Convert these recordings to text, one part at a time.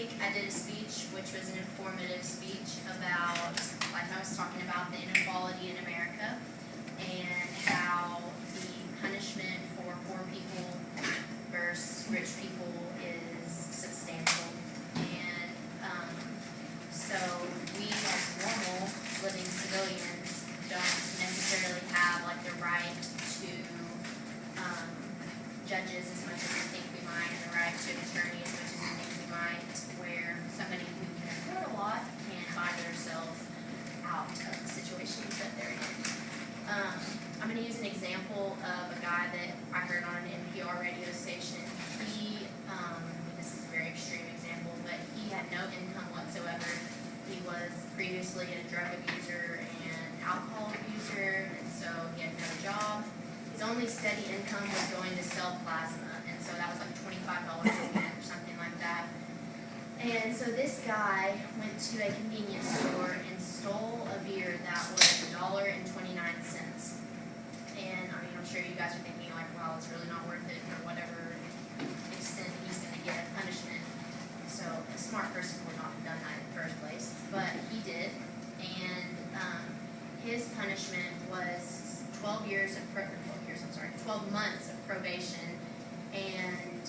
week I did a speech, which was an informative speech about, like I was talking about, the inequality in America and how the punishment for poor people versus rich people is substantial. And so we as normal living civilians don't necessarily have like the right to judges as much as we think we might, and the right to an attorney as much as we think we might, where somebody who can afford a lot can buy themselves out of the situations that they're in. I'm going to use an example of a guy that I heard on an NPR radio station. This is a very extreme example, but he had no income whatsoever. He was previously a drug abuser and alcohol abuser, and so he had no job. His only steady income was going to sell plasma, and so that was like $25 a minute or something like that. And so this guy went to a convenience store and stole a beer that was $1.29. And I mean, I'm sure you guys are thinking like, wow, it's really not worth it for whatever extent he's going to get punishment. So a smart person would not have done that in the first place, but he did. And his punishment was 12 months of probation, and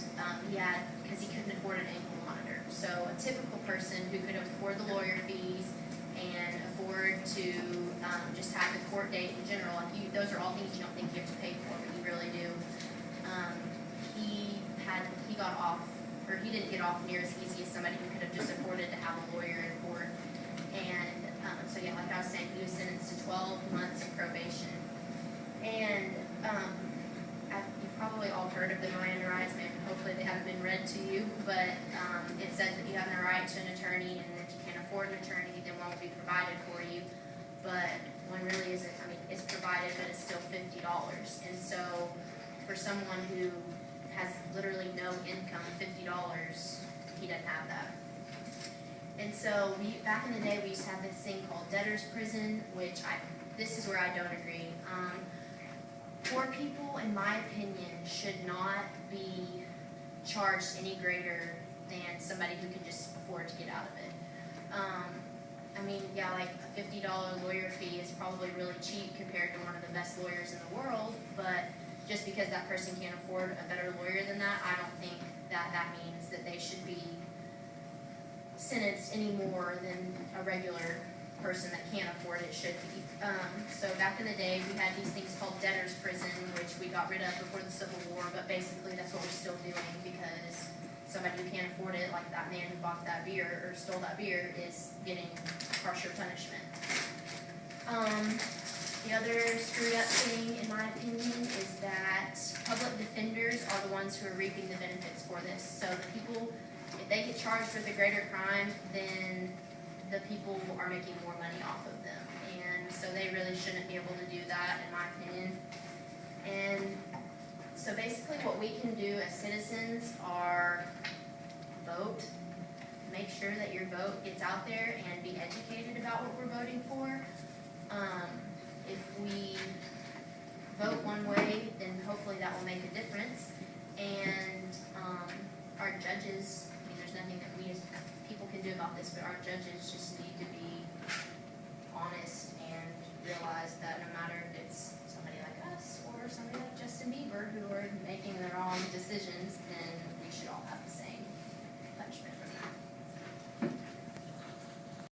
he had, because he couldn't afford an ankle monitor. So a typical person who could afford the lawyer fees and afford to just have the court date in general, like those are all things you don't think you have to pay for, but you really do. He got off, or he didn't get off near as easy as somebody who could have just afforded to have a lawyer in court. And so yeah, like I was saying, he was sentenced to 12 months of probation. And you've probably all heard of the Miranda rights. Maybe hopefully they haven't been read to you, but it says that you have the right to an attorney, and if you can't afford an attorney, then one will be provided for you. But one really isn't. I mean, it's provided, but it's still $50. And so for someone who has literally no income, $50, he doesn't have that. And so back in the day, we used to have this thing called debtor's prison, which this is where I don't agree. Poor people, in my opinion, should not be charged any greater than somebody who can just afford to get out of it. I mean, yeah, like a $50 lawyer fee is probably really cheap compared to one of the best lawyers in the world, but just because that person can't afford a better lawyer than that, I don't think that means that they should be sentenced any more than a regular person that can't afford it should be. So back in the day, we had these things called debtor's prison, which we got rid of before the Civil War, but basically that's what we're still doing, because somebody who can't afford it, like that man who bought that beer or stole that beer, is getting harsher punishment. The other screwed up thing, in my opinion, is that public defenders are the ones who are reaping the benefits for this. So the people, if they get charged with a greater crime, then the people are making more money off of them. And so they really shouldn't be able to do that, in my opinion. And so basically what we can do as citizens are vote, make sure that your vote gets out there, and be educated about what we're voting for. If we vote one way, then hopefully that will make a difference. And our judges, I mean, there's nothing that we as people can do about this, but our judges just need to be honest and realize that no matter if it's somebody like us or somebody like Justin Bieber who are making the wrong decisions,